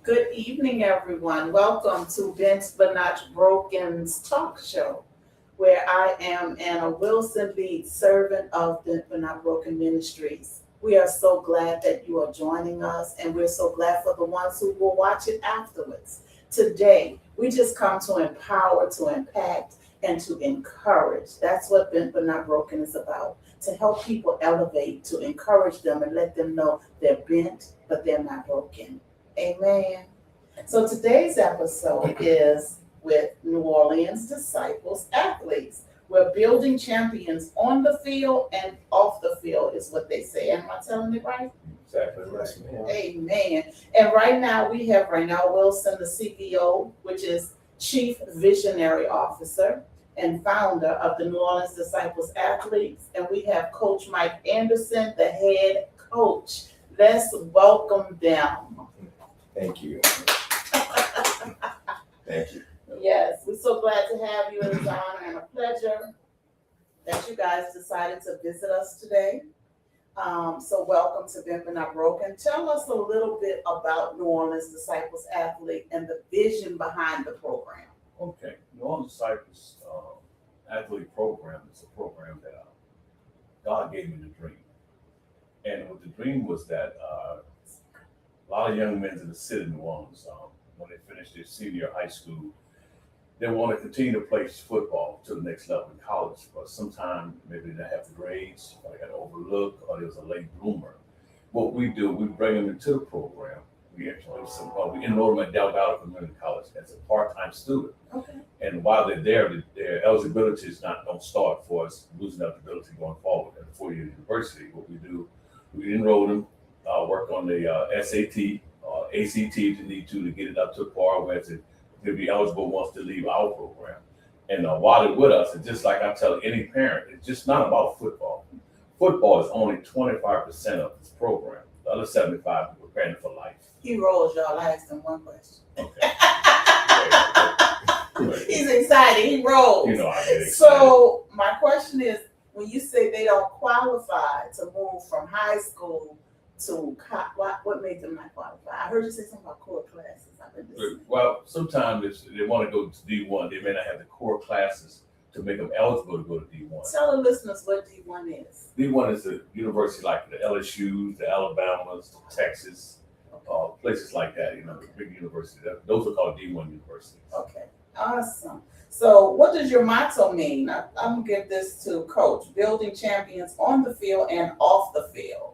Good evening, everyone. Welcome to Vince But Not Broken's talk show, where I am Anna Wilson, lead servant of Vince But Not Broken Ministries. We are so glad that you are joining us, and we're so glad for the ones who will watch it afterwards. Today, we just come to empower, to impact, and to encourage. That's what Vince But Not Broken is about. To help people elevate, to encourage them and let them know they're bent, but they're not broken. Amen. So today's episode is with New Orleans disciples athletes. We're building champions on the field and off the field, is what they say. Am I telling it right? Exactly right. Amen. And right now we have Raynell Wilson, the CEO, which is Chief Visionary Officer and founder of the New Orleans Disciples Athletes. And we have Coach Mike Anderson, the head coach. Let's welcome them. Thank you. Thank you. Yes, we're so glad to have you. It is an honor and a pleasure that you guys decided to visit us today. So welcome to Been But Not Broken. Tell us a little bit about New Orleans Disciples Athlete and the vision behind the program. Okay. New Orleans Disciples Athlete Program is a program that God gave me the dream. And what the dream was that a lot of young men in the city of New Orleans, when they finished their senior high school, they want to continue to play football to the next level in college, but sometimes maybe they have the grades, or they got overlooked, or there was a late bloomer. What we do, we bring them into the program. We actually we enroll them at Delgado Community College as a part-time student. Okay. And while they're there, their eligibility don't start for us losing eligibility going forward at a four-year university. What we do, we enroll them, work on the SAT, ACT if you need to get it up to par where they'll be eligible once they leave our program. And while they're with us, it's just like I tell any parent, it's just not about football. Football is only 25% of this program. The other 75 we're preparing for life. He rolls, y'all. I asked him one question. Okay. He's excited. He rolls. You know, I get excited. So my question is, when you say they don't qualify to move from high school to what made them not qualify? I heard you say something about core classes. I've been listening. Well, sometimes if they want to go to D1, they may not have the core classes to make them eligible to go to D1. Tell the listeners what D1 is. D1 is a university like the LSUs, the Alabamas, the Texas, places like that, the big universities. Those are called D1 universities. Okay, awesome. So what does your motto mean? I'm going to give this to Coach. Building champions on the field and off the field.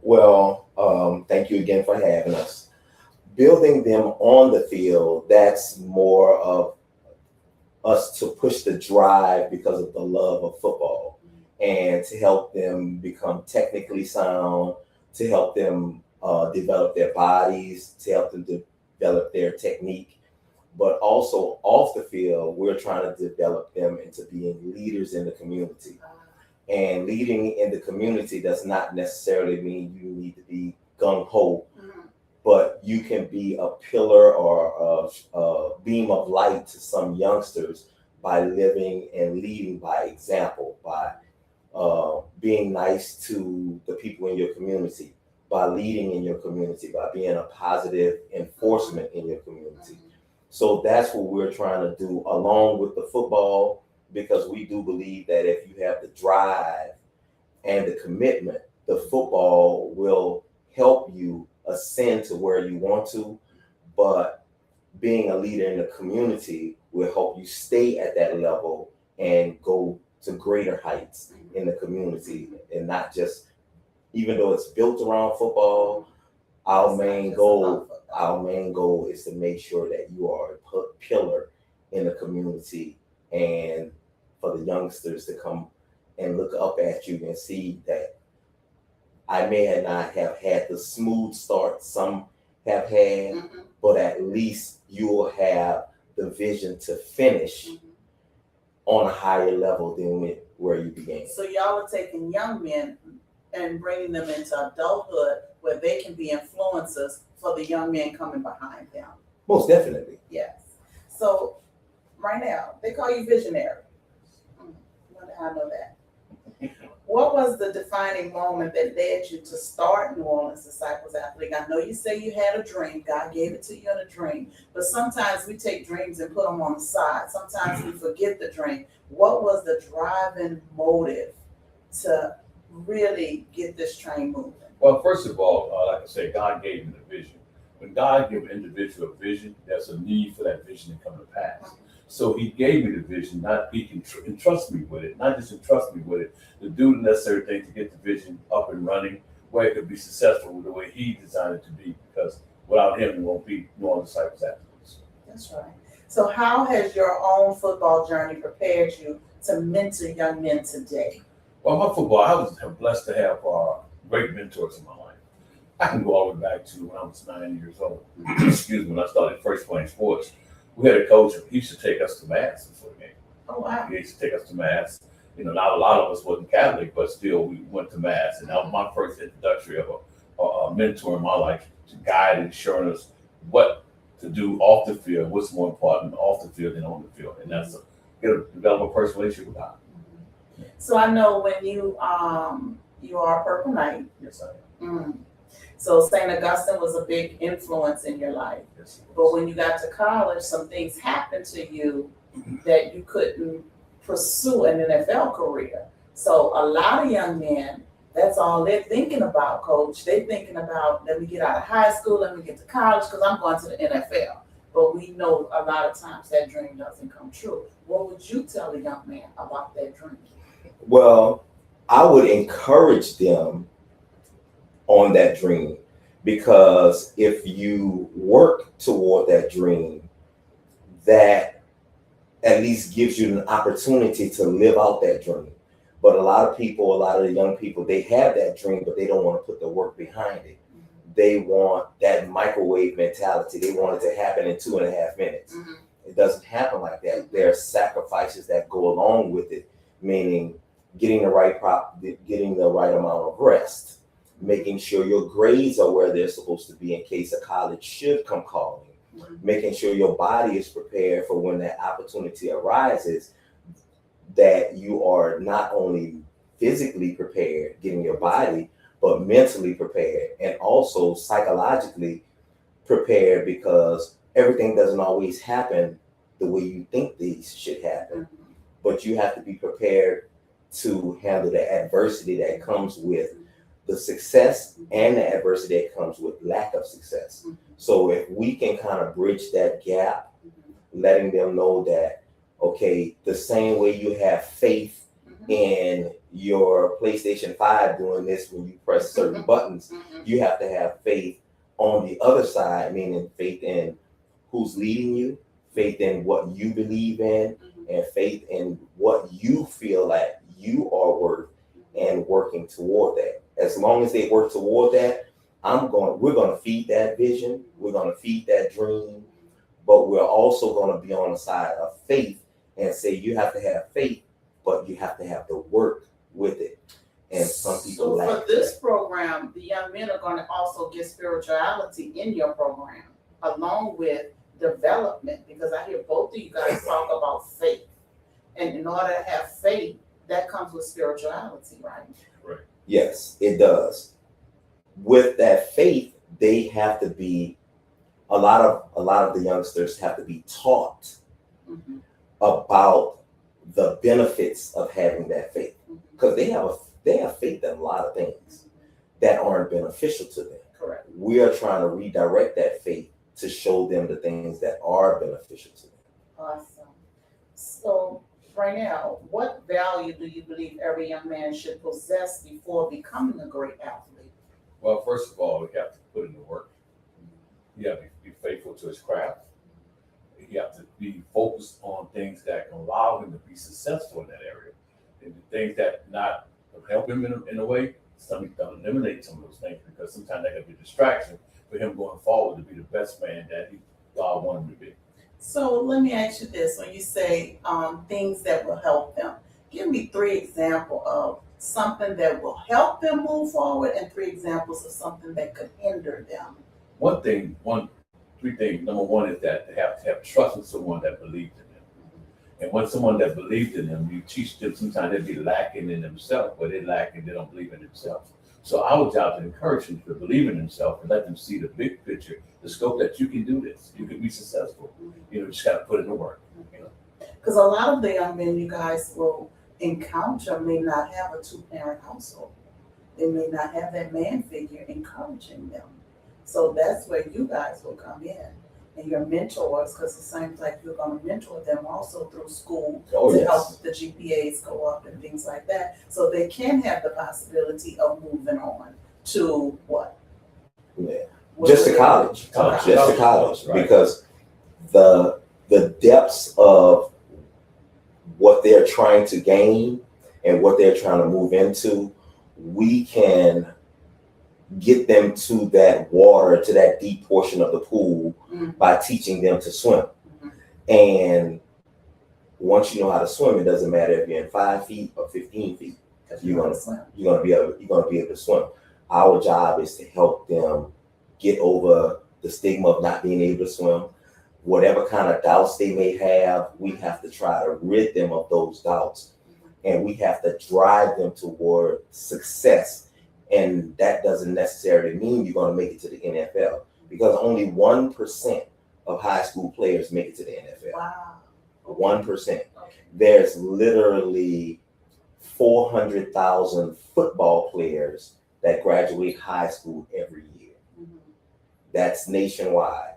Well, thank you again for having us. Building them on the field, that's more of us to push the drive because of the love of football and to help them become technically sound, to help them develop their bodies, to help them develop their technique. But also off the field, we're trying to develop them into being leaders in the community. And leading in the community does not necessarily mean you need to be gung-ho, but you can be a pillar or a beam of light to some youngsters by living and leading by example, by being nice to the people in your community, by leading in your community, by being a positive enforcement in your community. So that's what we're trying to do along with the football, because we do believe that if you have the drive and the commitment, the football will help you ascend to where you want to, but being a leader in the community will help you stay at that level and go to greater heights in the community, and not just, even though it's built around football, our main goal is to make sure that you are a pillar in the community, and for the youngsters to come and look up at you and see that I may not have had the smooth start some have had, but at least you will have the vision to finish on a higher level than where you began. So y'all are taking young men and bringing them into adulthood where they can be influencers for the young men coming behind them. Most definitely. Yes. So right now, they call you visionary. Wonder how I know that. What was the defining moment that led you to start New Orleans Disciples Athletic? I know you say you had a dream. God gave it to you in a dream. But sometimes we take dreams and put them on the side. Sometimes we forget the dream. What was the driving motive to really get this train moving? Well, first of all, like I said, God gave me the vision. When God gives an individual a vision, there's a need for that vision to come to pass. So he gave me the vision, not he can entrust me with it, not just entrust me with it, to do the necessary things to get the vision up and running, where it could be successful the way he designed it to be, because without him, we won't be New Orleans Disciples Athletes. That's right. So how has your own football journey prepared you to mentor young men today? Well, my football, I was blessed to have great mentors in my life. I can go all the way back to when I was 9 years old. Excuse me, when I started first playing sports. We had a coach, he used to take us to mass before the game. Oh, wow. He used to take us to mass. You know, not a lot of us wasn't Catholic, but still we went to mass. And that was my first introductory of a mentor in my life to guide and showing us what to do off the field, what's more important off the field than on the field. And that's to develop a personal relationship with God. So I know when you are a Purple Knight. Yes, I am. Mm. So St. Augustine was a big influence in your life. Yes, But when you got to college, some things happened to you that you couldn't pursue an NFL career. So a lot of young men, that's all they're thinking about, Coach. They're thinking about, let me get out of high school, let me get to college, because I'm going to the NFL. But we know a lot of times that dream doesn't come true. What would you tell a young man about that dream? Well, I would encourage them on that dream, because if you work toward that dream, that at least gives you an opportunity to live out that dream. But a lot of the young people, they have that dream, but they don't want to put the work behind it. They want that microwave mentality. They want it to happen in 2.5 minutes. Mm-hmm. It doesn't happen like that. There are sacrifices that go along with it, meaning getting the right amount of rest, making sure your grades are where they're supposed to be in case a college should come calling, making sure your body is prepared for when that opportunity arises, that you are not only physically prepared, getting your body, but mentally prepared and also psychologically prepared, because everything doesn't always happen the way you think these should happen. But you have to be prepared to handle the adversity that comes with the success and the adversity that comes with lack of success. So if we can kind of bridge that gap, letting them know that, okay, the same way you have faith in your PlayStation 5 doing this when you press certain buttons, you have to have faith on the other side, meaning faith in who's leading you, faith in what you believe in, and faith in what you feel like you are worth, and working toward that. As long as they work toward that, we're going to feed that vision, we're going to feed that dream, but we're also going to be on the side of faith and say you have to have faith, but you have to have the work with it. And some people So for this program, the young men are going to also get spirituality in your program, along with development, because I hear both of you guys talk about faith. And in order to have faith, that comes with spirituality, right? Right. Yes, it does. With that faith, they have to be, a lot of the youngsters have to be taught about the benefits of having that faith, because they have faith in a lot of things that aren't beneficial to them. Correct. We are trying to redirect that faith to show them the things that are beneficial to them. Awesome. So, Raynell, what value do you believe every young man should possess before becoming a great athlete? Well, first of all, we have to put in the work. You have to be faithful to his craft. You have to be focused on things that can allow him to be successful in that area. And the things that not help him in a way, something to eliminate some of those things, because sometimes that can be a distraction for him going forward to be the best man that God wanted him to be. So let me ask you this: when you say things that will help them, give me 3 examples of something that will help them move forward, and 3 examples of something that could hinder them. 3 things. Number one is that they have to have trust in someone that believes in them. And when someone that believed in them, you teach them, sometimes they be lacking in themselves, but they lack and they don't believe in themselves. So our job is to encourage them to believe in themselves and let them see the big picture, the scope that you can do this, you can be successful. You just got to put in the work. Because a lot of the young men you guys will encounter may not have a two-parent household. They may not have that man figure encouraging them. So that's where you guys will come in and your mentors, because it seems like you're going to mentor them also through school to help the GPAs go up and things like that. So they can have the possibility of moving on to what? Yeah. Just to college. Just to college. Right. Because the depths of what they're trying to gain and what they're trying to move into, we can get them to that water, to that deep portion of the pool by teaching them to swim. And once you know how to swim, it doesn't matter if you're in 5 feet or 15 feet. You're gonna be able to swim. Our job is to help them get over the stigma of not being able to swim. Whatever kind of doubts they may have, we have to try to rid them of those doubts, and we have to drive them toward success. And that doesn't necessarily mean you're going to make it to the NFL, because only 1% of high school players make it to the NFL. Wow. 1%. Okay. There's literally 400,000 football players that graduate high school every year. That's nationwide.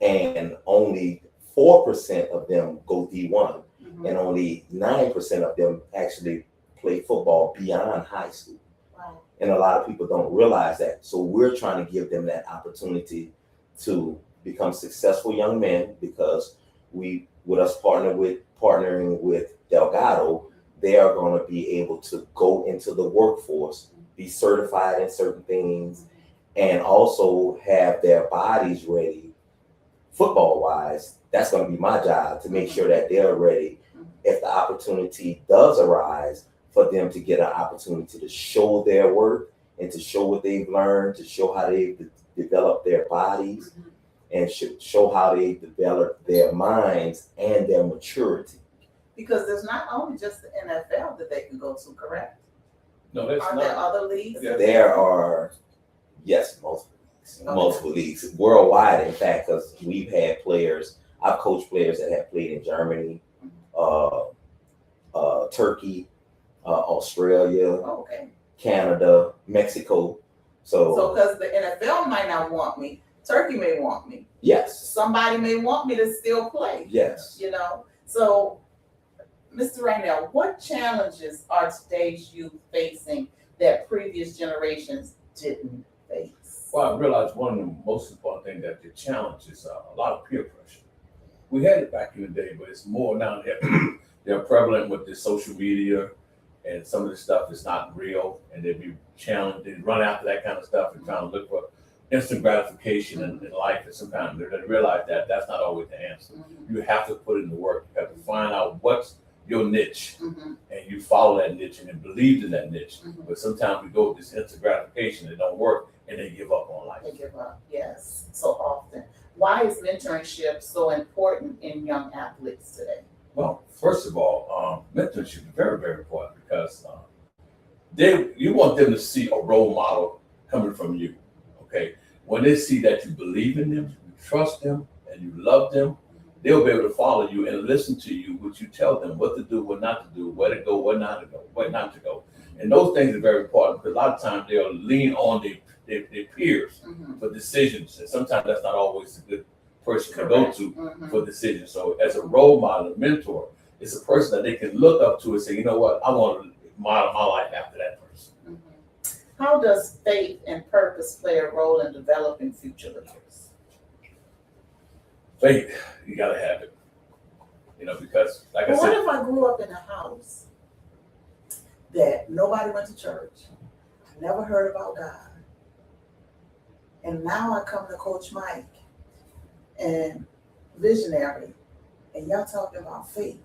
And only 4% of them go D1, and only 9% of them actually play football beyond high school. Wow. And a lot of people don't realize that. So we're trying to give them that opportunity to become successful young men, because with us partnering with Delgado, they are going to be able to go into the workforce, be certified in certain things, and also have their bodies ready. Football wise, that's going to be my job, to make sure that they're ready if the opportunity does arise, for them to get an opportunity to show their work and to show what they've learned, to show how they've developed their bodies, and show how they develop their minds and their maturity. Because there's not only just the NFL that they can go to, correct? No, that's Are not. there other leagues? Yeah. There are, yes, multiple leagues worldwide, in fact, because we've had players, I've coached players that have played in Germany, Turkey, Australia, Canada, Mexico. So because the NFL might not want me, Turkey may want me. Yes. Somebody may want me to still play. Yes. You know, so Mr. Raynell, what challenges are today's youth facing that previous generations didn't face? Well, I realized one of the most important things that the challenge is a lot of peer pressure. We had it back in the day, but it's more now that they're prevalent with the social media, and some of the stuff is not real, and they be challenged, they run after that kind of stuff and trying to look for instant gratification in life, and sometimes they realize that that's not always the answer. You have to put in the work. You have to find out what's your niche, and you follow that niche and then believe in that niche. But sometimes we go with this instant gratification, it don't work, and they give up on life. They give up, yes, so often. Why is mentorship so important in young athletes today? Well, first of all, mentorship is very, very important, because you want them to see a role model coming from you. Okay, when they see that you believe in them, you trust them, and you love them, they'll be able to follow you and listen to you, what you tell them, what to do, what not to do, where to go, where not to go, where not to go. And those things are very important, because a lot of times they'll lean on their peers for decisions, and sometimes that's not always a good person to go to for decisions. So as a role model, a mentor, it's a person that they can look up to and say, you know what, I want to model my life after that person. How does faith and purpose play a role in developing future leaders? Faith, you gotta have it. You know, because like I What said, if I grew up in a house that nobody went to church, I never heard about God, and now I come to Coach Mike and Visionary, and y'all talking about faith.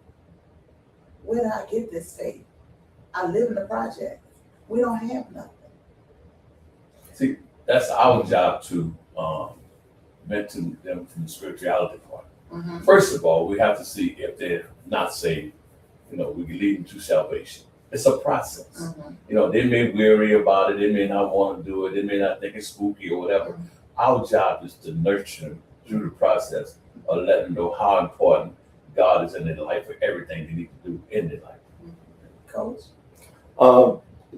Where did I get this faith? I live in the project. We don't have nothing. see, that's our job to mentor them from the spirituality part. Mhm. First of all, we have to see if they're not saved. We can lead them to salvation. It's a process. Mhm. They may weary about it. They may not want to do it. They may not think it's spooky or whatever. Our job is to nurture them through the process of letting them know how important God is in their life for everything they need to do in their life. Coach?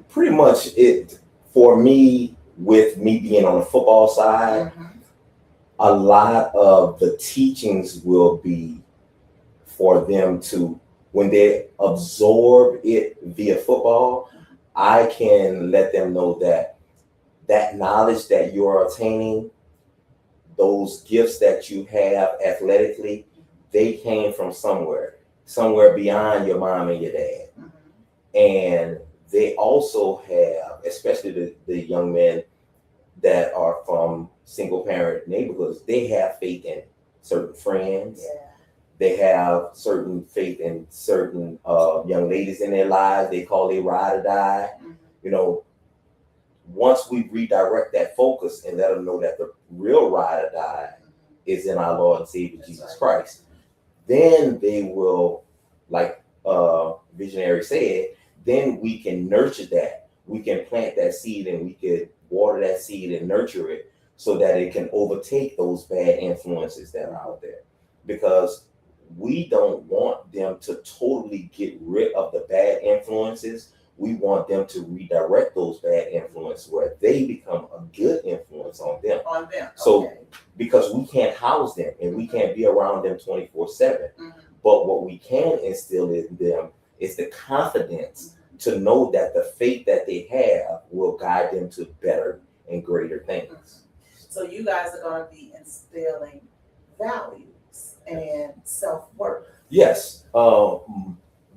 Pretty much it for me, with me being on the football side, a lot of the teachings will be for them to, when they absorb it via football, I can let them know that knowledge that you're attaining, those gifts that you have athletically, they came from somewhere beyond your mom and your dad. And they also have, especially the young men that are from single parent neighborhoods, they have faith in certain friends. Yeah. They have certain faith in certain young ladies in their lives. They call it ride or die. Once we redirect that focus and let them know that the real ride or die is in our Lord and Savior Jesus Christ, then they will, like Visionary said, then we can nurture that. We can plant that seed and we could water that seed and nurture it so that it can overtake those bad influences that are out there. Because we don't want them to totally get rid of the bad influences. We want them to redirect those bad influences where they become a good influence on them. So, because we can't house them and we can't be around them 24/7. But what we can instill in them is the confidence to know that the faith that they have will guide them to better and greater things. So you guys are going to be instilling values and self-worth. Yes, the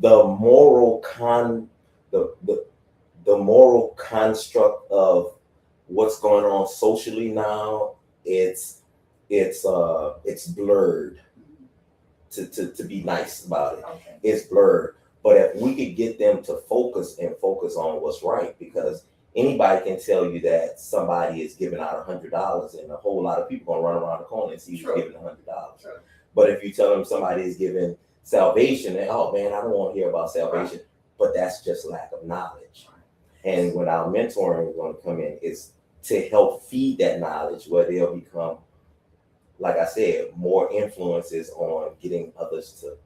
moral the moral construct of what's going on socially now, it's blurred. To be nice about it, it's blurred. But if we could get them to focus on what's right, because anybody can tell you that somebody is giving out $100, and a whole lot of people gonna run around the corner and see who's giving $100. But if you tell them somebody is giving salvation, and oh man, I don't want to hear about salvation, but that's just lack of knowledge. And when our mentoring is going to come in, is to help feed that knowledge where they'll become, like I said, more influences on getting others to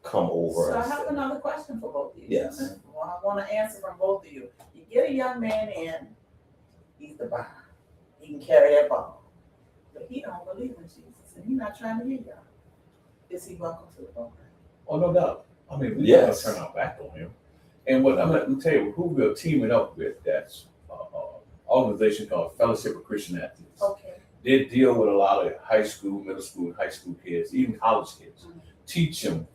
come over. So I have another question for both of you. Yes. Well, I want to answer from both of you. You get a young man in, he's the bar. He can carry that ball. But he don't believe in Jesus and he's not trying to hear y'all. Is he welcome to the program? Oh, no doubt. I mean, we Yes. never turn our back on him. And what I'm going to tell you, who we're teaming up with, that's an organization called Fellowship of Christian Athletes. Okay. They deal with a lot of high school, middle school, and high school kids, even college kids. Teach them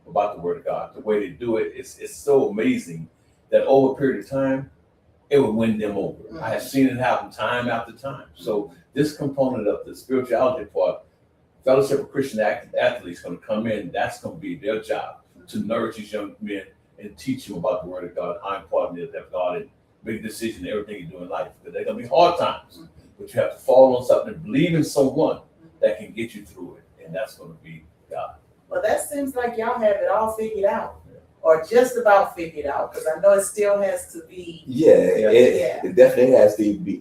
about the Word of God. The way they do it, it's so amazing that over a period of time, it will win them over. I have seen it happen time after time. So this component of the spirituality part, Fellowship of Christian Athletes going to come in. That's going to be their job, to nourish these young men and teach them about the Word of God, how important it is to have God and make a decision in everything you do in life. Because they're going to be hard times, but you have to fall on something and believe in someone that can get you through it, and that's going to be God. Well, that seems like y'all have it all figured out, or just about figured out, because I know it still has to be. It definitely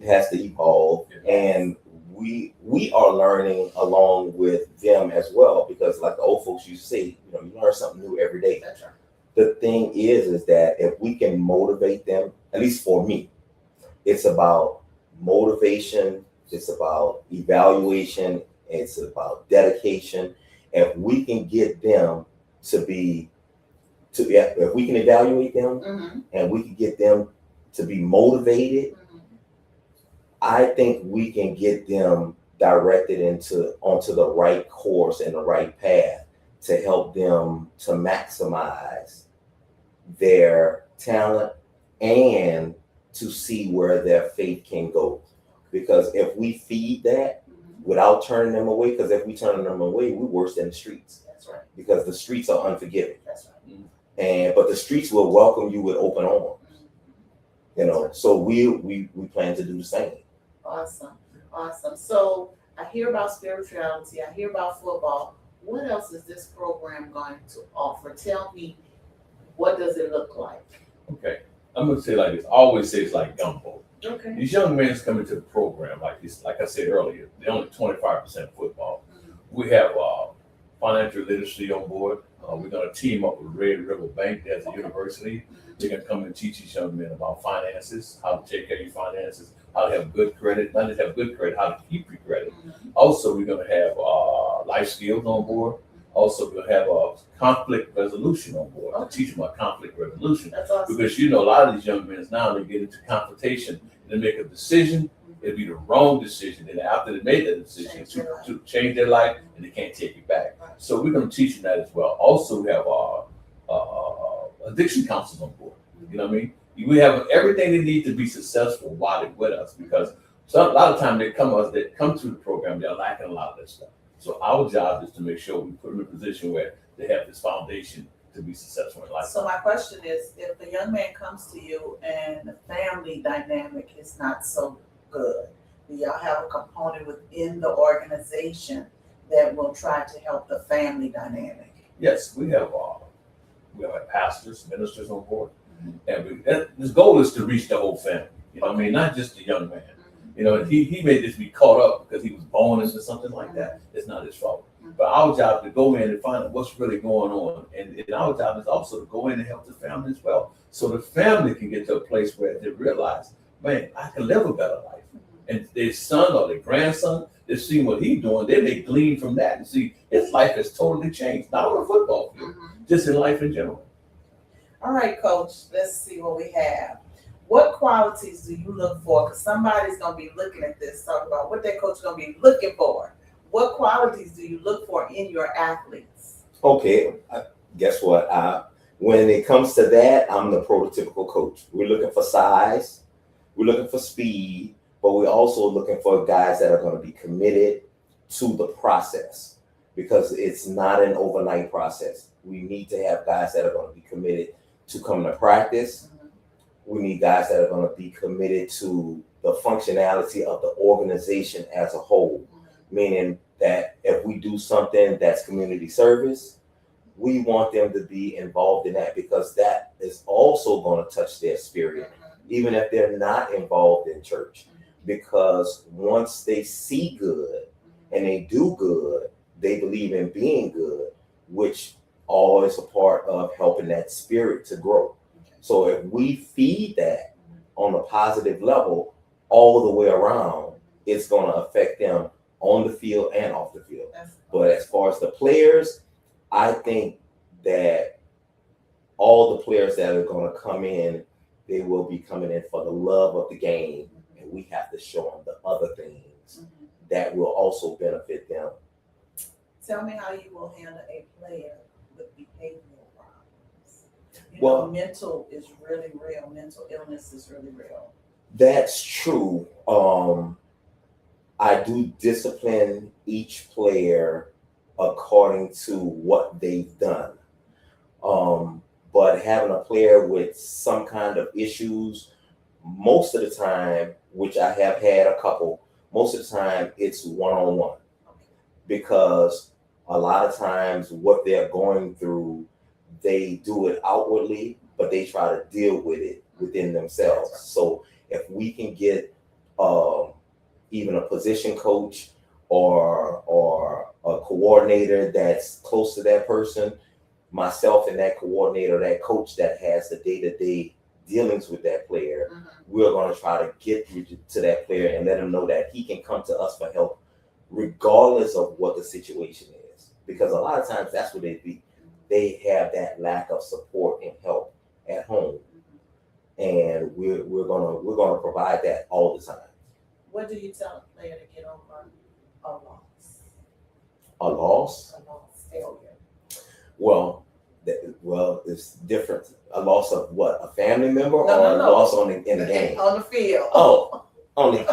has to evolve, and we are learning along with them as well, because like the old folks used to say, you learn something new every day. That's right. The thing is that if we can motivate them, at least for me, it's about motivation, it's about evaluation, it's about dedication. If we can get them if we can evaluate them and we can get them to be motivated, I think we can get them directed onto the right course and the right path to help them to maximize their talent and to see where their faith can go. Because if we feed that without turning them away, because if we turn them away, we're worse than the streets. That's right. Because the streets are unforgiving. That's right. But the streets will welcome you with open arms. So we plan to do the same. Awesome. So I hear about spirituality, I hear about football. what else is this program going to offer? Tell me, what does it look like? Okay, I'm gonna say like this. I always say it's like gumbo. Okay. These young men coming to the program like this, like I said earlier, they're only 25% football. We have financial literacy on board. We're gonna team up with Red River Bank as a university. They're gonna come and teach these young men about finances, how to take care of your finances, how to have good credit, not just have good credit, how to keep your credit. Also, we're gonna have life skills on board. Also, we'll have a conflict resolution on board to teach them about conflict resolution. That's awesome. Because a lot of these young men now they get into confrontation, they make a decision, it'll be the wrong decision, and after they made that decision to change their life, and they can't take it back. Right. So we're going to teach them that as well. Also, we have addiction counselors on board. You know what I mean? We have everything they need to be successful while they're with us, because a lot of times they come to the program, they're lacking a lot of that stuff. So our job is to make sure we put them in a position where they have this foundation to be successful in life. So my question is, if a young man comes to you and the family dynamic is not so good, do y'all have a component within the organization that will try to help the family dynamic? Yes, we have pastors, ministers on board, and this goal is to reach the whole family. You know what I mean? Not just the young man. You know, he may just be caught up because he was born into something like that. It's not his fault. But our job is to go in and find out what's really going on. And our job is also to go in and help the family as well. So the family can get to a place where they realize, man, I can live a better life. And their son or their grandson, they're seeing what he's doing, then they glean from that and see his life has totally changed. Not on a football field, just in life in general. All right, Coach, let's see what we have. What qualities do you look for? Because somebody's going to be looking at this, talking about what that coach is going to be looking for. What qualities do you look for in your athletes? Okay, guess what? When it comes to that, I'm the prototypical coach. We're looking for size, we're looking for speed, but we're also looking for guys that are going to be committed to the process, because it's not an overnight process. We need to have guys that are going to be committed to coming to practice. We need guys that are going to be committed to the functionality of the organization as a whole, meaning that if we do something that's community service, we want them to be involved in that, because that is also going to touch their spirit, even if they're not involved in church. Because once they see good and they do good, they believe in being good, which all is a part of helping that spirit to grow. So if we feed that on a positive level all the way around, it's going to affect them on the field and off the field. But as far as the players, I think that all the players that are going to come in, they will be coming in for the love of the game. And we have to show them the other things that will also benefit them. Tell me how you will handle a player with behavioral problems. Well, mental is really real. Mental illness is really real. That's true. I do discipline each player according to what they've done. But having a player with some kind of issues, most of the time, which I have had a couple, most of the time it's one-on-one. Because a lot of times what they're going through, they do it outwardly, but they try to deal with it within themselves. So if we can get even a position coach or a coordinator that's close to that person, myself and that coordinator, that coach that has the day-to-day dealings with that player, we're going to try to get through to that player and let him know that he can come to us for help regardless of what the situation is. Because a lot of times that's what they have that lack of support and help at home. And we're gonna provide that all the time. What do you tell a player to get over a loss? A loss? A loss, failure. Well, it's different. A loss of what? A family member or No. a loss in the game? On the field. Oh, only.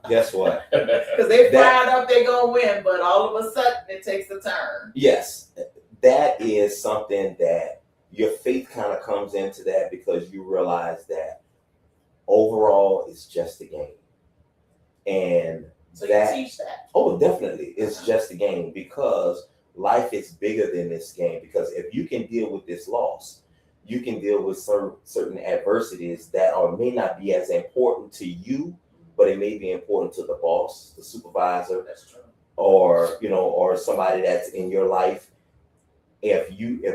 Guess what? Because they fired up, they're gonna win, but all of a sudden it takes a turn. Yes, that is something that your faith kind of comes into that, because you realize that overall it's just a game. And so you teach that. Oh, definitely. It's just a game, because life is bigger than this game, because if you can deal with this loss, you can deal with certain adversities that may not be as important to you, but it may be important to the boss, the supervisor, That's true. or or somebody that's in your life. If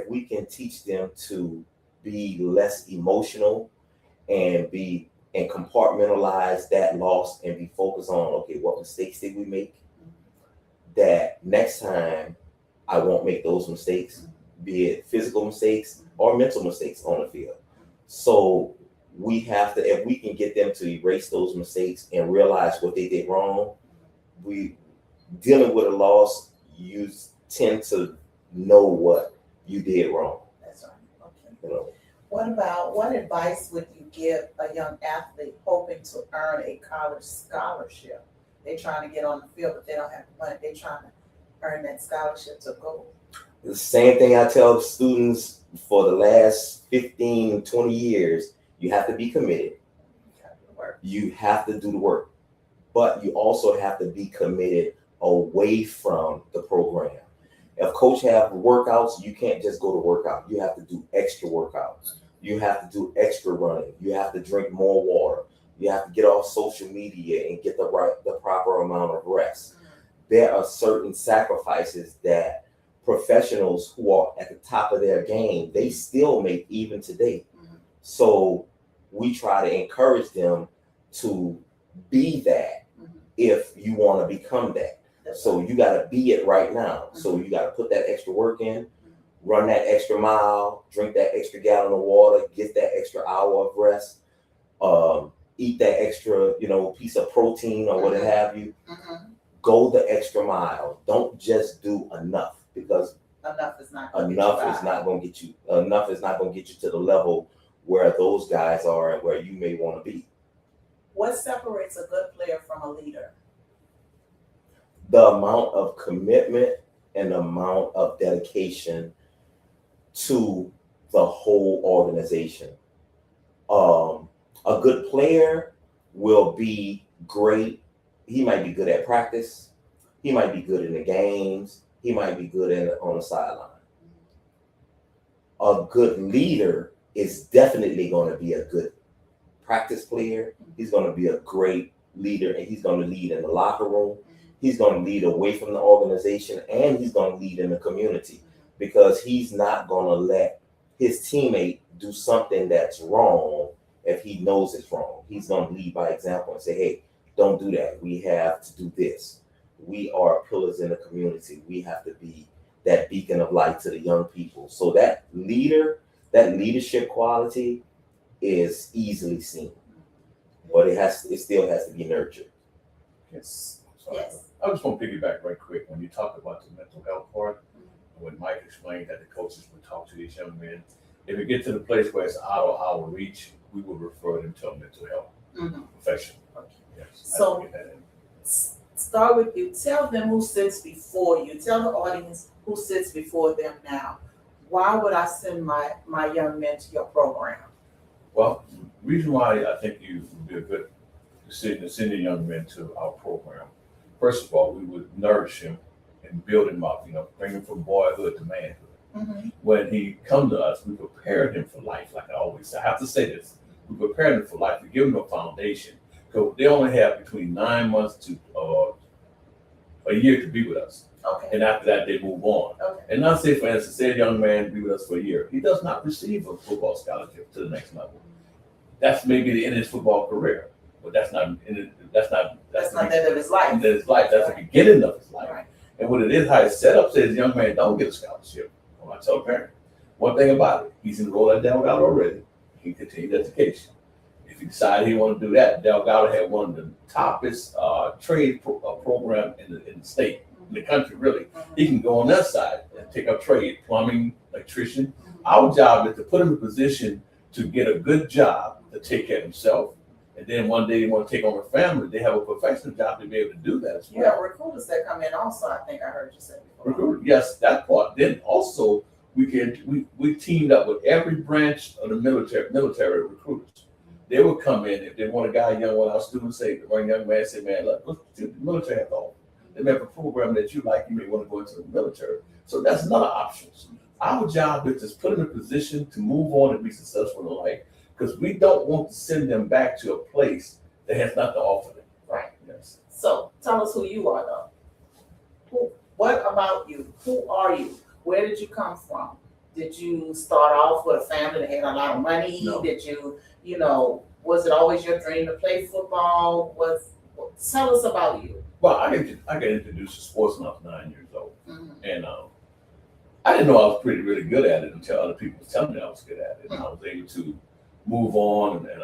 we can teach them to be less emotional and compartmentalize that loss and be focused on, okay, what mistakes did we make? That next time I won't make those mistakes, be it physical mistakes or mental mistakes on the field. So we have to, if we can get them to erase those mistakes and realize what they did wrong, we dealing with a loss, you tend to know what you did wrong. That's right. Okay. What advice would you give a young athlete hoping to earn a college scholarship? They're trying to get on the field, but they don't have the money. They're trying to earn that scholarship to go. The same thing I tell students for the last 15, 20 years, you have to be committed. You have to do the work, but you also have to be committed away from the program. If coach have workouts, you can't just go to workout. You have to do extra workouts. You have to do extra running. You have to drink more water. You have to get off social media and get the proper amount of rest. There are certain sacrifices that professionals who are at the top of their game, they still make even today. So we try to encourage them to be that if you want to become that. So you got to be it right now. So you got to put that extra work in, run that extra mile, drink that extra gallon of water, get that extra hour of rest, eat that extra, piece of protein or what have you. Go the extra mile. Don't just do enough, because enough is not going to get you. Enough is not going to get you to the level where those guys are and where you may want to be. What separates a good player from a leader? The amount of commitment and the amount of dedication to the whole organization. A good player will be great. He might be good at practice. He might be good in the games. He might be good on the sideline. A good leader is definitely going to be a good practice player. He's going to be a great leader, and he's going to lead in the locker room. He's going to lead away from the organization, and he's going to lead in the community, because he's not going to let his teammate do something that's wrong if he knows it's wrong. He's going to lead by example and say, hey, don't do that. We have to do this. We are pillars in the community. We have to be that beacon of light to the young people. So that leadership quality is easily seen, but it still has to be nurtured. Yes. Yes. I just want to piggyback right quick. When you talk about the mental health part, when Mike explained that the coaches would talk to these young men, if it get to the place where it's out of our reach, we will refer them to a mental health professional. Yes. So start with you. Tell them who sits before you. Tell the audience who sits before them now. Why would I send my young men to your program? Well, the reason why I think you would be a good decision to send a young man to our program, first of all, we would nourish him and build him up, bring him from boyhood to manhood. When he comes to us, we prepare him for life, like I always say. I have to say this. We prepare them for life. We give them a foundation, because they only have between 9 months to a year to be with us. Okay. And after that, they move on. Okay. And not say, for instance, say a young man be with us for a year. He does not receive a football scholarship to the next level. That's maybe the end of his football career, but that's not the end of his life. End of his life. That's the beginning of his life. Right. And what it is, how it's set up, says young man don't get a scholarship. Well, I tell a parent, one thing about it, he's enrolled at Delgado already. He can continue education. If he decides he want to do that, Delgado had one of the toppest trade program in the state, in the country, really. He can go on that side and take up trade, plumbing, electrician. Our job is to put him in a position to get a good job to take care of himself. And then one day they want to take on a family, they have a professional job to be able to do that as well. You have recruiters that come in also, I think I heard you say before. Recruiter, yes, that part. Then also we teamed up with every branch of the military recruiters. They would come in if they want a guy, one of our students say, one young man say, man, look, the military has all. They may have a program that you like. You may want to go into the military. So that's another option. Our job is to put them in a position to move on and be successful in life, because we don't want to send them back to a place that has nothing to offer them. Right. Yes. So tell us who you are, though. What about you? Who are you? Where did you come from? Did you start off with a family that had a lot of money? No. Did you know, was it always your dream to play football? Tell us about you. Well, I got introduced to sports when I was 9 years old, Mhm. and I didn't know I was really good at it until other people was telling me I was good at it. And I was able to move on, and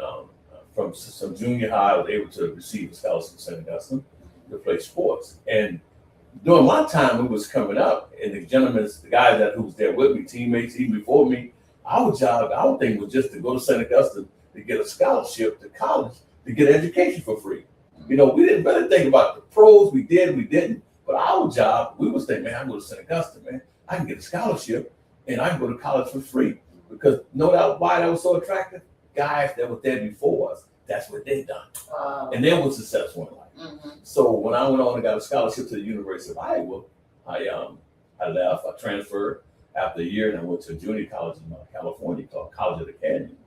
from some junior high, I was able to receive a scholarship in St. Augustine to play sports. And during my time, we was coming up, and the guys who was there with me, teammates even before me, our thing was just to go to St. Augustine to get a scholarship to college to get education for free. We didn't really think about the pros. We didn't. But our job, we was thinking, man, I can go to St. Augustine, man. I can get a scholarship and I can go to college for free. Because no doubt why that was so attractive? Guys that were there before us, that's what they done. And they were successful in life. Mm-hmm. So when I went on and got a scholarship to the University of Iowa, I left, I transferred after a year, and I went to a junior college in California called College of the Canyon.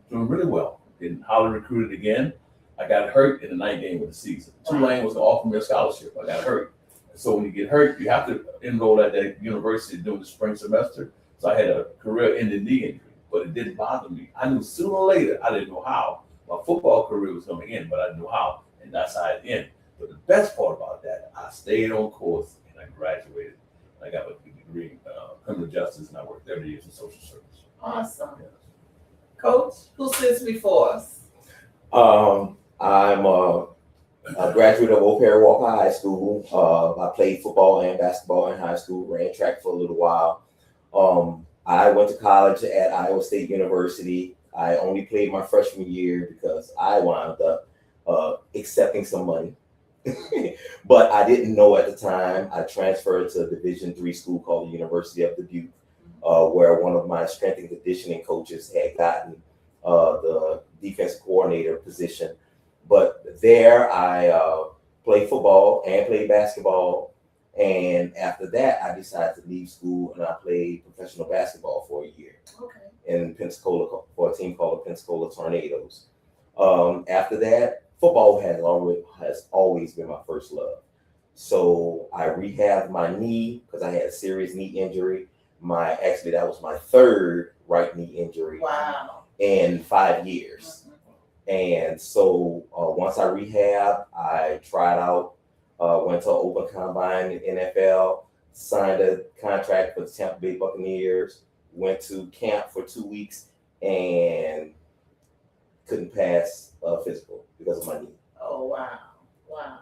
Doing really well. Getting highly recruited again. I got hurt in the ninth game of the season. Tulane was going to offer me a scholarship. I got hurt. So when you get hurt, you have to enroll at that university during the spring semester. So I had a career-ending knee injury, but it didn't bother me. I knew sooner or later, I didn't know how my football career was going to end, but I knew how, and that's how it ended. But the best part about that, I stayed on course and I graduated. I got a degree in criminal justice, and I worked 30 years in social service. Awesome. Yeah. Coach, who sits before us? I'm a graduate of Old Perry Walker High School. I played football and basketball in high school, ran track for a little while. I went to college at Iowa State University. I only played my freshman year because I wound up accepting some money. But I didn't know at the time. I transferred to a Division III school called the University of Dubuque, where one of my strength and conditioning coaches had gotten the defensive coordinator position. But there I played football and played basketball. And after that, I decided to leave school and I played professional basketball for a year in Pensacola for a team called the Pensacola Tornadoes. After that, football has always been my first love. So I rehabbed my knee because I had a serious knee injury. That was my third right knee injury in 5 years. And so once I rehabbed, I tried out, went to an open combine in NFL, signed a contract for the Tampa Bay Buccaneers, went to camp for 2 weeks, and couldn't pass physical because of my knee. Oh, wow.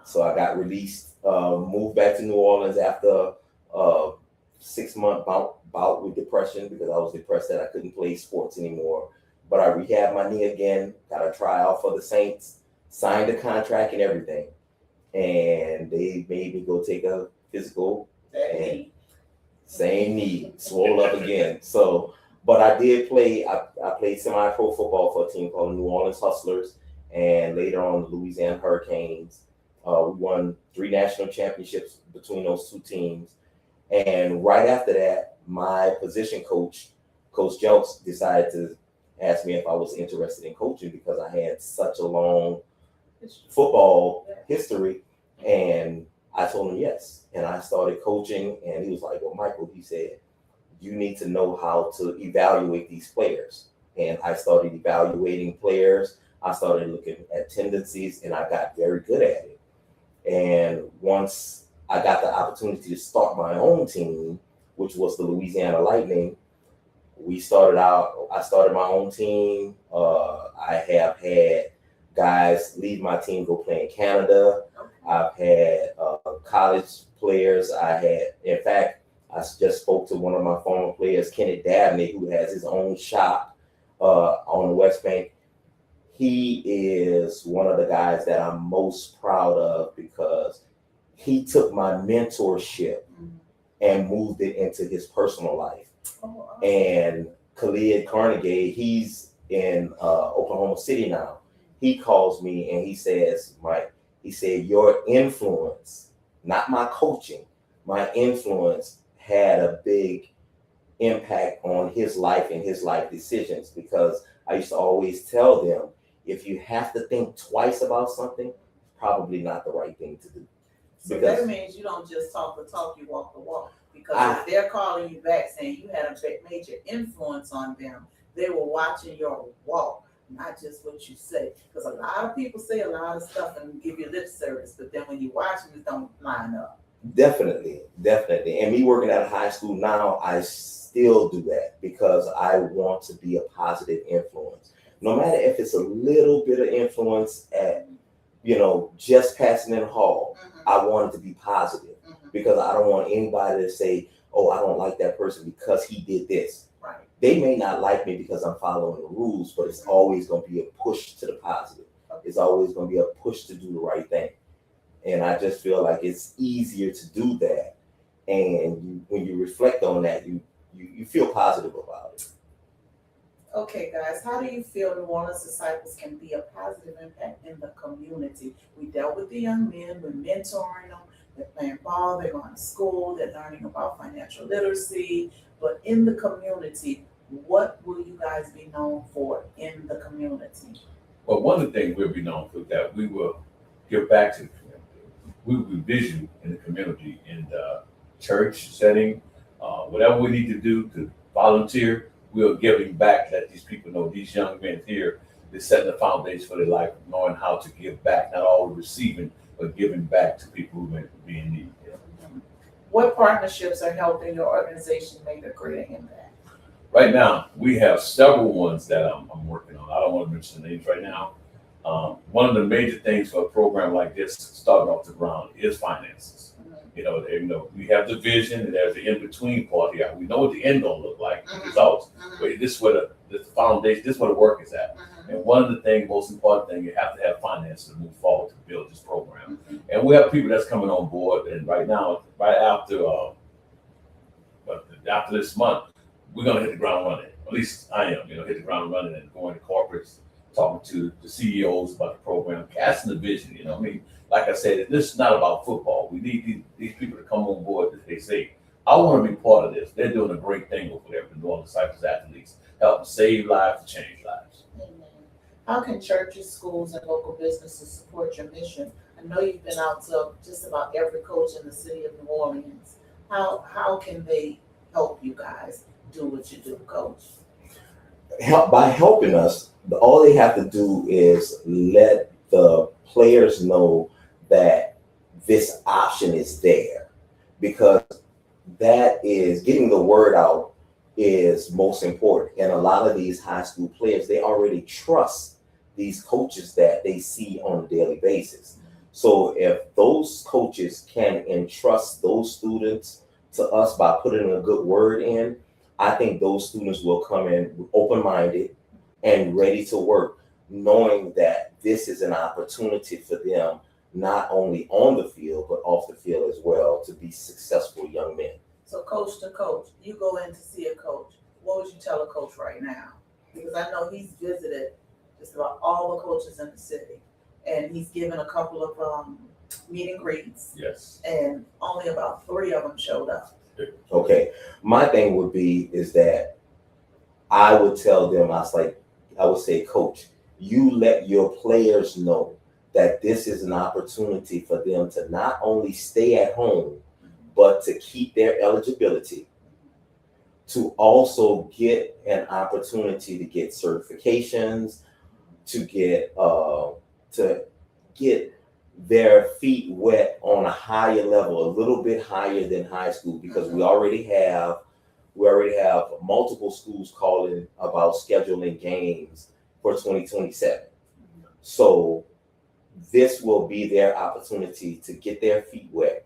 So I got released, moved back to New Orleans after a 6-month bout with depression because I was depressed that I couldn't play sports anymore. But I rehabbed my knee again, got a tryout for the Saints, signed a contract and everything. And they made me go take a physical. And same knee, swole up again. So, but I did play, I played semi-pro football for a team called New Orleans Hustlers, and later on the Louisiana Hurricanes. We won 3 national championships between those two teams. And right after that, my position coach, Coach Jelks, decided to ask me if I was interested in coaching because I had such a long football history. And I told him yes. And I started coaching, and he was like, well, Michael, he said, you need to know how to evaluate these players. And I started evaluating players. I started looking at tendencies, and I got very good at it. And once I got the opportunity to start my own team, which was the Louisiana Lightning, I started my own team. I have had guys leave my team, go play in Canada. I've had college players. In fact, I just spoke to one of my former players, Kenneth Dabney, who has his own shop on the West Bank. He is one of the guys that I'm most proud of because he took my mentorship and moved it into his personal life. And Khalid Carnegie, he's in Oklahoma City now. He calls me and he says, Mike, he said, your influence not my coaching, my influence had a big impact on his life and his life decisions, because I used to always tell them, if you have to think twice about something, it's probably not the right thing to do. So Because that means you don't just talk the talk, you walk the walk. Because if they're calling you back saying you had a major influence on them, they were watching your walk, not just what you say. Because a lot of people say a lot of stuff and give you lip service, but then when you watch them, it don't line up. Definitely. And me working at a high school now, I still do that because I want to be a positive influence. No matter if it's a little bit of influence at, just passing in the hall, I want it to be positive, because I don't want anybody to say, oh, I don't like that person because he did this. Right. They may not like me because I'm following the rules, but it's always going to be a push to the positive. It's always going to be a push to do the right thing. And I just feel like it's easier to do that. And when you reflect on that, you feel positive about it. Okay, guys, how do you feel New Orleans Disciples can be a positive impact in the community? We dealt with the young men, we're mentoring them, they're playing ball, they're going to school, they're learning about financial literacy. But in the community, what will you guys be known for in the community? Well, one of the things we'll be known for that we will give back to the community. We will be vision in the community, in the church setting, whatever we need to do to volunteer, we're giving back. Let these people know, these young men here, they're setting the foundation for their life, knowing how to give back, not all receiving, but giving back to people who may be in need. What partnerships are helping your organization make a greater impact? Right now, we have several ones that I'm working on. I don't want to mention the names right now. One of the major things for a program like this, starting off the ground, is finances. We have the vision, and there's the in-between part here. We know what the end gonna look like, the results. But this is where the foundation, this is where the work is at. And one of the things, most important thing, you have to have finances to move forward to build this program. And we have people that's coming on board. And right now, right after this month, we're gonna hit the ground running. At least I am. Hit the ground running and going to corporates, talking to the CEOs about the program, casting the vision. Like I said, this is not about football. We need these people to come on board. That they say, I want to be part of this. They're doing a great thing over there with New Orleans Disciples athletes, helping save lives, to change lives. Amen. How can churches, schools, and local businesses support your mission? I know you've been out to just about every coach in the city of New Orleans. How can they help you guys do what you do, Coach? By helping us, all they have to do is let the players know that this option is there, because that is getting the word out is most important. And a lot of these high school players, they already trust these coaches that they see on a daily basis. So if those coaches can entrust those students to us by putting a good word in, I think those students will come in open-minded and ready to work, knowing that this is an opportunity for them, not only on the field, but off the field as well, to be successful young men. So coach to coach, you go in to see a coach. What would you tell a coach right now? Because I know he's visited just about all the coaches in the city, and he's given a couple of meet and greets. Yes. And only about 3 of them showed up. Okay. My thing would be is that I would tell them, I would say, Coach, you let your players know that this is an opportunity for them to not only stay at home, but to keep their eligibility, to also get an opportunity to get certifications, to get their feet wet on a higher level, a little bit higher than high school, because we already have multiple schools calling about scheduling games for 2027. So this will be their opportunity to get their feet wet,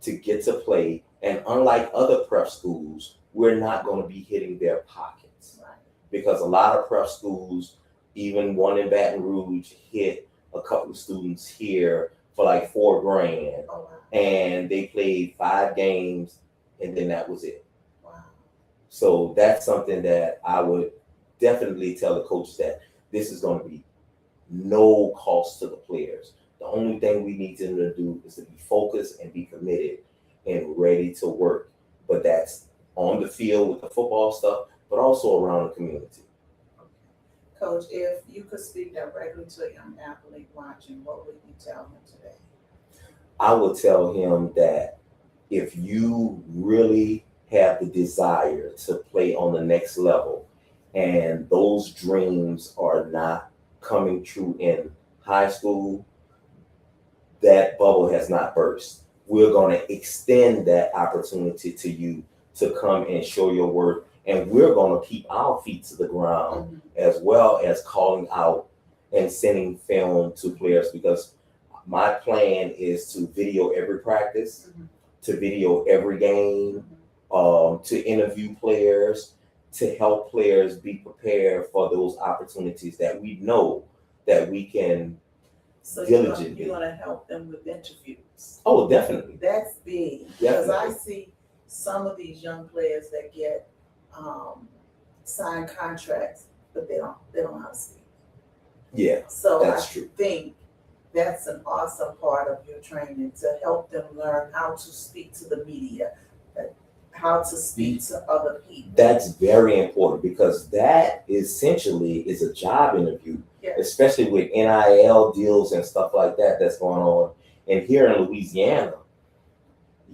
to get to play. And unlike other prep schools, we're not going to be hitting their pockets, because a lot of prep schools, even one in Baton Rouge, hit a couple of students here for like $4,000, and they played 5 games, and then that was it. Wow. So that's something that I would definitely tell the coaches, that this is going to be no cost to the players. The only thing we need them to do is to be focused and be committed and ready to work. But that's on the field with the football stuff, but also around the community. Coach, if you could speak directly to a young athlete watching, what would you tell him today? I would tell him that if you really have the desire to play on the next level and those dreams are not coming true in high school, that bubble has not burst. We're going to extend that opportunity to you to come and show your worth. And we're going to keep our feet to the ground as well as calling out and sending film to players, because my plan is to video every practice, to video every game, to interview players, to help players be prepared for those opportunities that we know that we can diligently. You're going to help them with interviews. Oh, definitely. That's big, because I Definitely. see some of these young players that get signed contracts, but they don't know how to speak. Yeah, So that's I true. think that's an awesome part of your training, to help them learn how to speak to the media, how to speak to other people. That's very important, because that essentially is a job interview, Yes. especially with NIL deals and stuff like that that's going on. And here in Louisiana,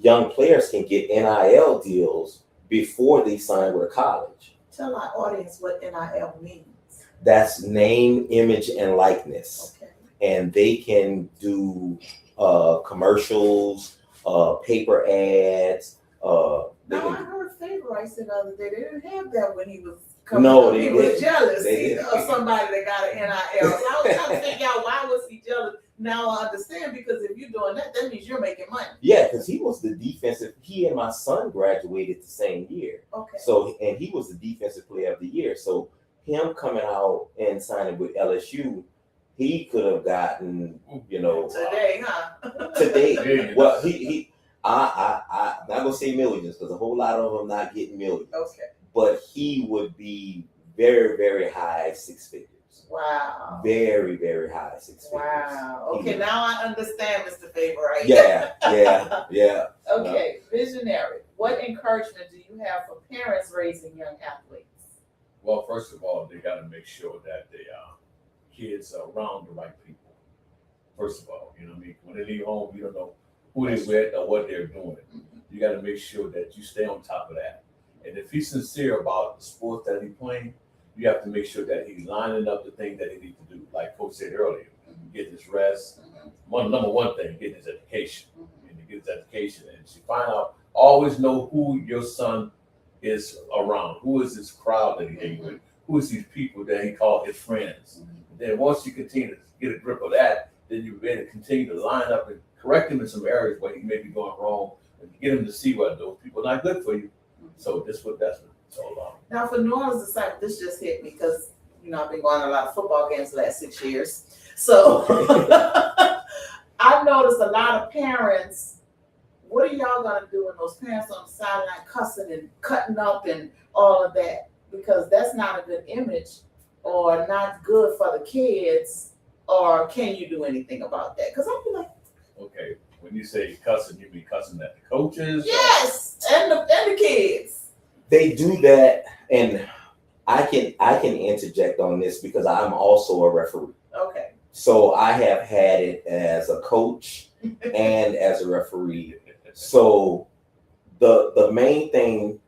young players can get NIL deals before they sign with a college. Tell our audience what NIL means. That's name, image, and likeness. Okay. And they can do commercials, paper ads. They Now, I can, heard Favor said the other day they didn't have that when he was coming No, up. they He was didn't. jealous They didn't. of somebody that got an NIL. So I was trying to figure out, why was he jealous? Now I understand, because if you're doing that, that means you're making money. yeah, because he was the defensive. He and my son graduated the same year. Okay. So, and he was the defensive player of the year. So him coming out and signing with LSU, he could have gotten, Today, huh? today. Well, I'm not gonna say millions, because a whole lot of them not getting millions. Okay. But he would be very, very high six figures. Wow. Very, very high six figures. Wow. Okay, now I understand, Mr. Favor. Right? Yeah. Okay, visionary. What encouragement do you have for parents raising young athletes? Well, first of all, they got to make sure that the kids are around the right people. First of all, you know what I mean? When they leave home, you don't know who they're with or what they're doing. You got to make sure that you stay on top of that. And if he's sincere about the sport that he's playing, you have to make sure that he's lining up the things that he needs to do. Like Coach said earlier, getting his rest. Number one thing, getting his education. And to get his education, and to find out, always know who your son is around. Who is this crowd that he hangs with? Who is these people that he called his friends? And then once you continue to get a grip of that, then you're ready to continue to line up and correct him in some areas where he may be going wrong, and get him to see what those people are not good for you. So that's what it's all about. Now, for New Orleans Disciple, this just hit me because, I've been going to a lot of football games the last 6 years. So I've noticed a lot of parents, what are y'all going to do when those parents on the sideline cussing and cutting up and all of that? Because that's not a good image, or not good for the kids. Or can you do anything about that? Because I feel like, okay, when you say cussing, you mean cussing at the coaches? yes, and the kids. They do that, and I can interject on this because I'm also a referee. Okay. So I have had it as a coach and as a referee. So the main thing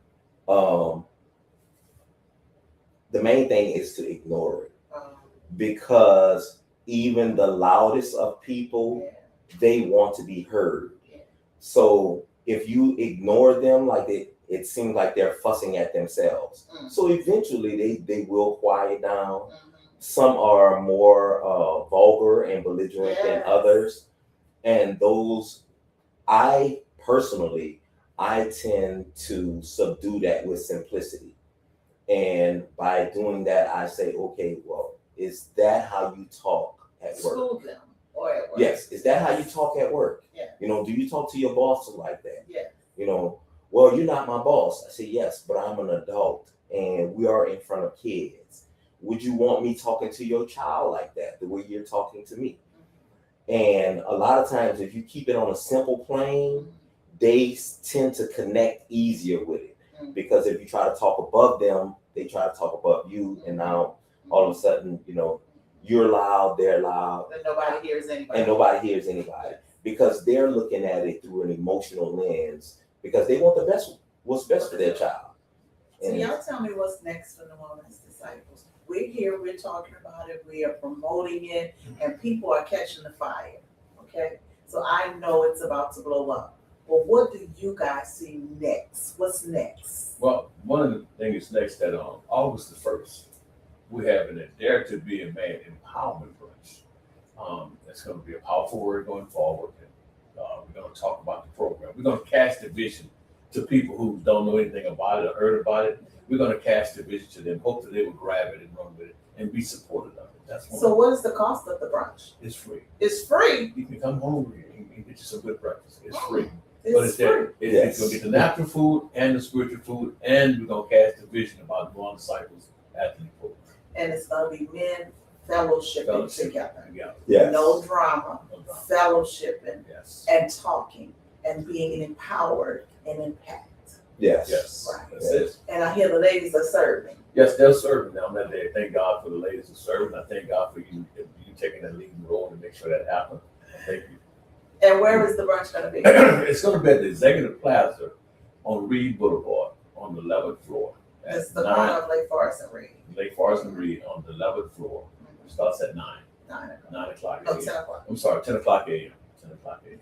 is to ignore it, because even the loudest of people, they want to be heard. So if you ignore them, like it seems like they're fussing at themselves. So eventually they will quiet down. Some are more vulgar and belligerent than others. And those, I tend to subdue that with simplicity. And by doing that, I say, okay, well, is that how you talk at work? School them or at work. Yes. Is that how you talk at work? Yeah. Do you talk to your boss like that? Yeah. Well, you're not my boss. I say, yes, but I'm an adult and we are in front of kids. Would you want me talking to your child like that, the way you're talking to me? And a lot of times, if you keep it on a simple plane, they tend to connect easier with it. Because if you try to talk above them, they try to talk above you. And now all of a sudden, you're loud, they're loud. And nobody hears anybody. And nobody hears anybody. Because they're looking at it through an emotional lens. Because they want what's best for their child. So y'all tell me what's next for the Wellness Disciples. We're here, we're talking about it, we are promoting it, and people are catching the fire, okay? So I know it's about to blow up. But what do you guys see next? What's next? Well, one of the things next that on August the 1st, we have a Dare to Be a Man Empowerment Brunch. It's going to be a powerful word going forward. We're going to talk about the program. We're going to cast a vision to people who don't know anything about it or heard about it. We're going to cast a vision to them, hope that they will grab it and run with it and be supportive of it. That's So what is the cost of the brunch? It's free. It's free? You can come home and get you some good breakfast. It's free. But It's it's free. there. It's going to get the natural food and the spiritual food, and we're going to cast a vision about growing disciples athlete program. And it's going to be men fellowshipping together. Yeah. Yes. No drama, fellowshipping Yes. and talking and being empowered and impact. Yes. Yes. Right. That's it. And I hear the ladies are serving. Yes, they're serving now. That day. Thank God for the ladies who serve. I thank God for you taking that leading role to make sure that happens. Thank you. And where is the brunch going to be? It's going to be at the Executive Plaza on Reed Boulevard on the 11th floor. It's the corner of Lake Forest and Reed. Lake Forest and Reed on the 11th floor. It starts at 9 o'clock. No, 10 o'clock. I'm sorry, 10 o'clock a.m. 10 o'clock a.m.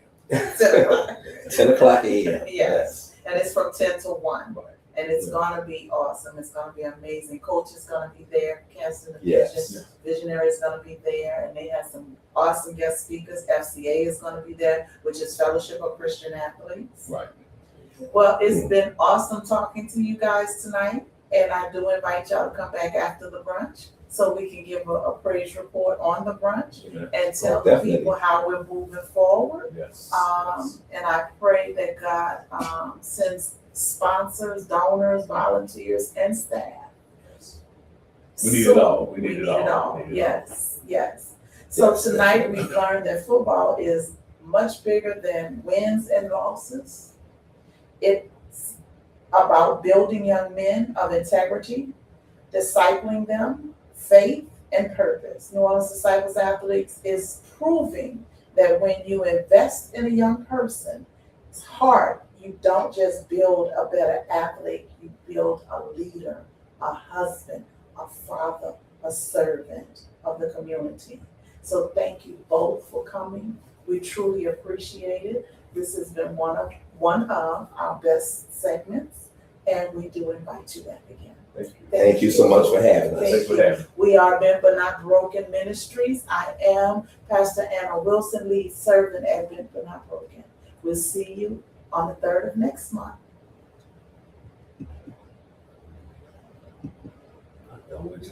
10 o'clock. 10 o'clock a.m. Yes. And it's from 10 to 1. Right. And it's going to be awesome. It's going to be amazing. Coach is going to be there. Casting the Yes. Vision. Visionary is going to be there. And they have some awesome guest speakers. FCA is going to be there, which is Fellowship of Christian Athletes. Right. Well, it's been awesome talking to you guys tonight. And I do invite y'all to come back after the brunch so we can give a praise report on the brunch and tell the Definitely. people how we're moving forward. Yes. And I pray that God sends sponsors, donors, volunteers, and staff. Yes. We need it all. We need it all. Yes, yes. So tonight we've learned that football is much bigger than wins and losses. It's about building young men of integrity, discipling them, faith, and purpose. New Orleans Disciples Athletes is proving that when you invest in a young person, it's hard. You don't just build a better athlete, you build a leader, a husband, a father, a servant of the community. So thank you both for coming. We truly appreciate it. This has been one of our best segments, and we do invite you back again. Thank you. Thank you so much for having us. Thanks for having me. We are Men But Not Broken Ministries. I am Pastor Anna Wilson, lead servant at Men But Not Broken. We'll see you on the 3rd of next month. I know, we just